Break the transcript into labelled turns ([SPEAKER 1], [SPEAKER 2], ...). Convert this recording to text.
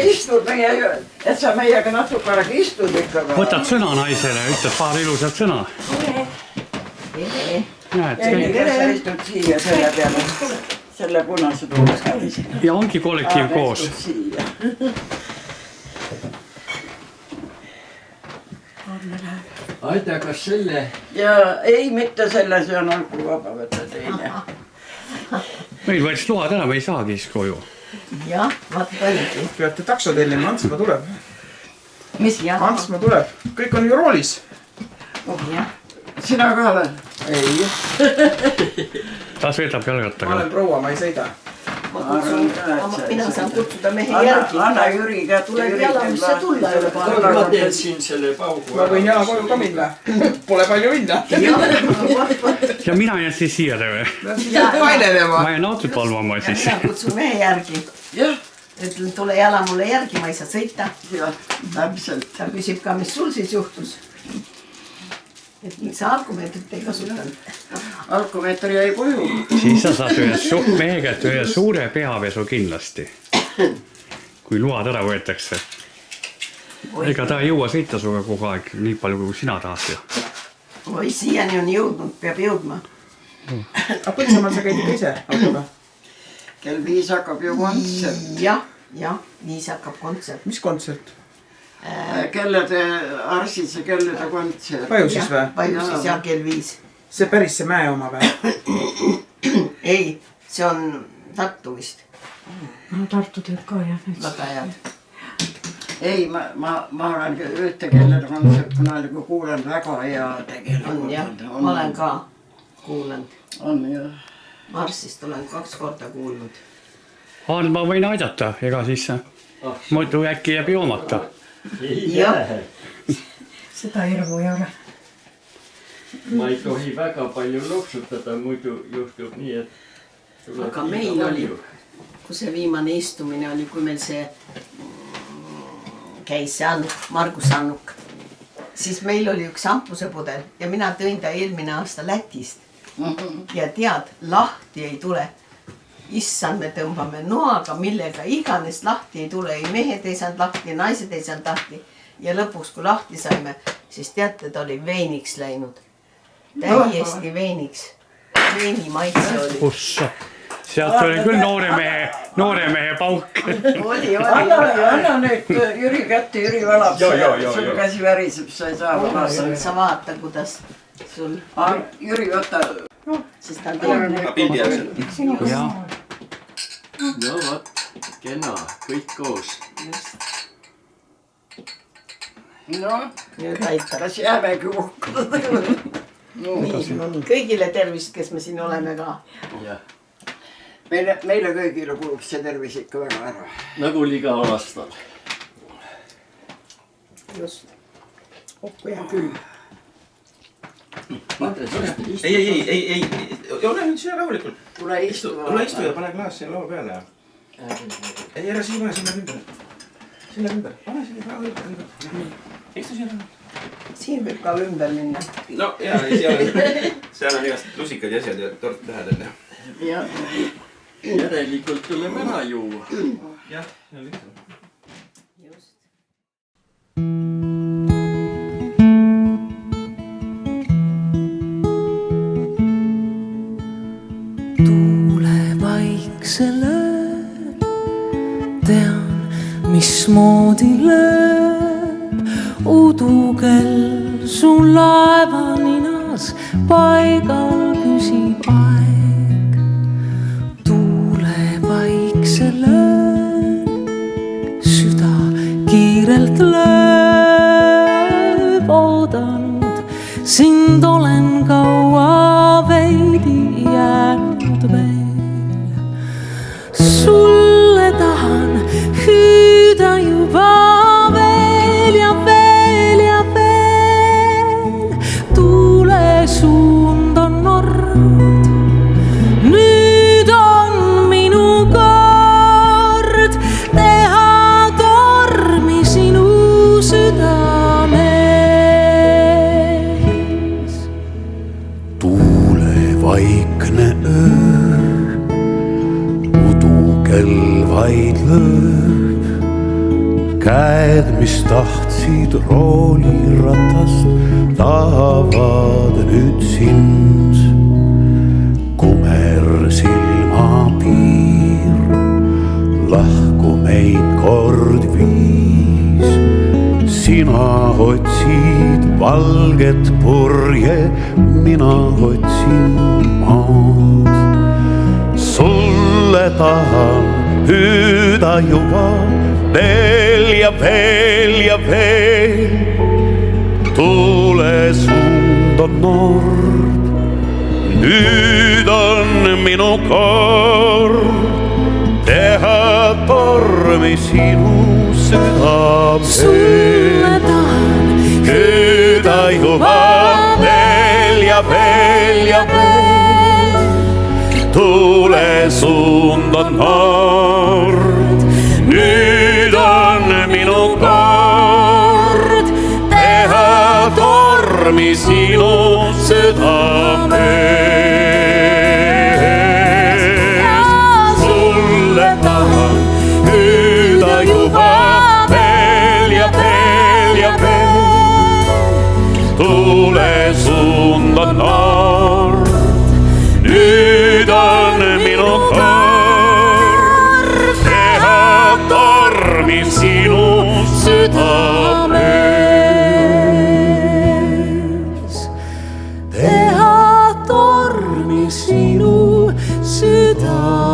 [SPEAKER 1] istud meie, et sa meiega natuke aega istud ikka.
[SPEAKER 2] Võtad sõna naisele, ütled paar ilusat sõna.
[SPEAKER 1] Sa istud siia selle peale, selle punase tuulega.
[SPEAKER 2] Ja ongi kollektiiv koos.
[SPEAKER 3] Aita, kas selle?
[SPEAKER 1] Ja ei mitte selle, see on alkuvaba võtta teine.
[SPEAKER 2] Meil võiks load ära, me ei saagi koju.
[SPEAKER 4] Jah, vaat oligi.
[SPEAKER 5] Peate takso tellima, Antsma tuleb.
[SPEAKER 4] Mis jah?
[SPEAKER 5] Antsma tuleb. Kõik on ju roolis.
[SPEAKER 1] Sina ka ole?
[SPEAKER 5] Ei.
[SPEAKER 2] Ta sõidab
[SPEAKER 5] Ma
[SPEAKER 2] jalgrattaga.
[SPEAKER 5] olen proua, ma ei sõida.
[SPEAKER 4] Mina saan kutsuda mehe järgi.
[SPEAKER 1] Anna Jüri kätte.
[SPEAKER 4] Tuleb jalamisse tulla juba.
[SPEAKER 3] Ma teen siin selle paugu.
[SPEAKER 5] Ma võin jala koju ka minna. Pole palju minna.
[SPEAKER 2] Ja mina jään siis siia teeme.
[SPEAKER 5] Vainenema.
[SPEAKER 2] Ma jään autot valvama siis.
[SPEAKER 4] Mina kutsun mehe järgi. Ütlen, tule jala mulle järgi, ma ei saa sõita.
[SPEAKER 1] Jah, täpselt.
[SPEAKER 4] Ta küsib ka, mis sul siis juhtus. Et miks sa alkomeetrit ei kasutanud?
[SPEAKER 1] Alkomeetri jäi koju.
[SPEAKER 2] Siis sa saad mehe kätte ühe suure peavesu kindlasti. Kui load ära võetakse. Ega ta ei jõua sõita suga kogu aeg nii palju, kui sina tahad.
[SPEAKER 4] Oi, siiani on jõudnud, peab jõudma.
[SPEAKER 5] Aga Põltsamaal sa käid ikka ise autoga?
[SPEAKER 1] Kell 5 hakkab ju kontsert.
[SPEAKER 4] Jah, 5 hakkab kontsert.
[SPEAKER 5] Mis kontsert?
[SPEAKER 1] Kellede arsis ja kellede kontsert.
[SPEAKER 5] Pajusis või?
[SPEAKER 4] Pajusis ja kell 5.
[SPEAKER 5] See päris see mäe oma või?
[SPEAKER 4] Ei, see on Tartu vist.
[SPEAKER 6] No Tartu teeb ka jah.
[SPEAKER 4] Väga head.
[SPEAKER 1] Ei, ma olen ühte kellede kontsert kunagi kuulen väga hea tegelikult.
[SPEAKER 4] On jah, ma olen ka kuulanud.
[SPEAKER 1] On jah.
[SPEAKER 4] Marsist olen 2 korda kuulnud.
[SPEAKER 2] Ma võin aidata, ega siis muidu äkki jääb joomata.
[SPEAKER 6] Seda hirmu ei ole.
[SPEAKER 3] Ma ei tohi väga palju loksutada, muidu juhtub nii, et...
[SPEAKER 4] Aga meil oli, kui see viimane istumine oli, kui meil see käis see Margus Annuk, siis meil oli üks ampusepudel ja mina tõin ta eelmine aasta Lätist. Ja tead, lahti ei tule. Issand, me tõmbame noaga, millega iganes lahti ei tule. Ei mehed ei saanud lahti, naised ei saanud lahti. Ja lõpuks, kui lahti saime, siis teate, ta oli veiniks läinud. Täiesti veiniks. Veini maitse oli.
[SPEAKER 2] Ussa. Sealt oli küll noore mehe pauk.
[SPEAKER 4] Oli.
[SPEAKER 1] Anna nüüd Jüri kätte, Jüri valab. Sul käsi väriseb, sa ei saa.
[SPEAKER 4] Sa vaata, kuidas sul...
[SPEAKER 1] Jüri, võta...
[SPEAKER 4] Siis ta on teine.
[SPEAKER 5] Pildi jaksel.
[SPEAKER 3] No vot, kena, kõik koos.
[SPEAKER 1] No,
[SPEAKER 4] Nüüd aitab.
[SPEAKER 1] kas jäämegi uhkuda?
[SPEAKER 4] Kõigile tervist, kes me siin oleme ka.
[SPEAKER 1] Meile kõigile kulub see tervis ikka väga ära.
[SPEAKER 3] Nagu liga aastal.
[SPEAKER 4] Just. Kui hea küll.
[SPEAKER 5] Ei. Ole nüüd siia rahulikult.
[SPEAKER 1] Tule istu
[SPEAKER 5] ja pane klaas siia laua peale. Ei, ära siin pane, sinna ümber. Pane siia rahulikult. Istu siia rahulikult.
[SPEAKER 4] Siin võib ka ümber minna.
[SPEAKER 5] No jaa, seal on igast lusikad ja asjad ja tort lähedal.
[SPEAKER 3] Järelikult tuleb ära juua.
[SPEAKER 5] Jah, see on lihtsalt.
[SPEAKER 4] Just.
[SPEAKER 7] Vaikselööb, tean, mismoodi lööb udukell su laevaninas paigal püsib aeg. Tuule vaikselööb, süda kiirelt lööb, oodanud sind olen kaua veidi jäänud veel. Sulle tahan hüüda juba veel ja veel ja veel. Tuule suund on nord, nüüd on minu kord teha tormi sinu
[SPEAKER 8] käed, mis tahtsid rooliratast, tahavad nüüd sind. Kumer silmapiir, lahku meid kord viis. Sina otsid valget purje, mina otsin maad. Sulle tahan hüüda juba veel ja veel ja veel. Tulesund on nord, nüüd on minu kord teha tormi sinu südamel.
[SPEAKER 7] Sulle tahan
[SPEAKER 8] hüüda juba veel ja veel ja veel. Tulesund on nord, nüüd on minu kord teha tormi sinu südamel. Sulle tahan hüüda juba veel ja veel ja veel. Tulesund on nord, nüüd on minu kord teha tormi sinu südames. Teha tormi sinu südames.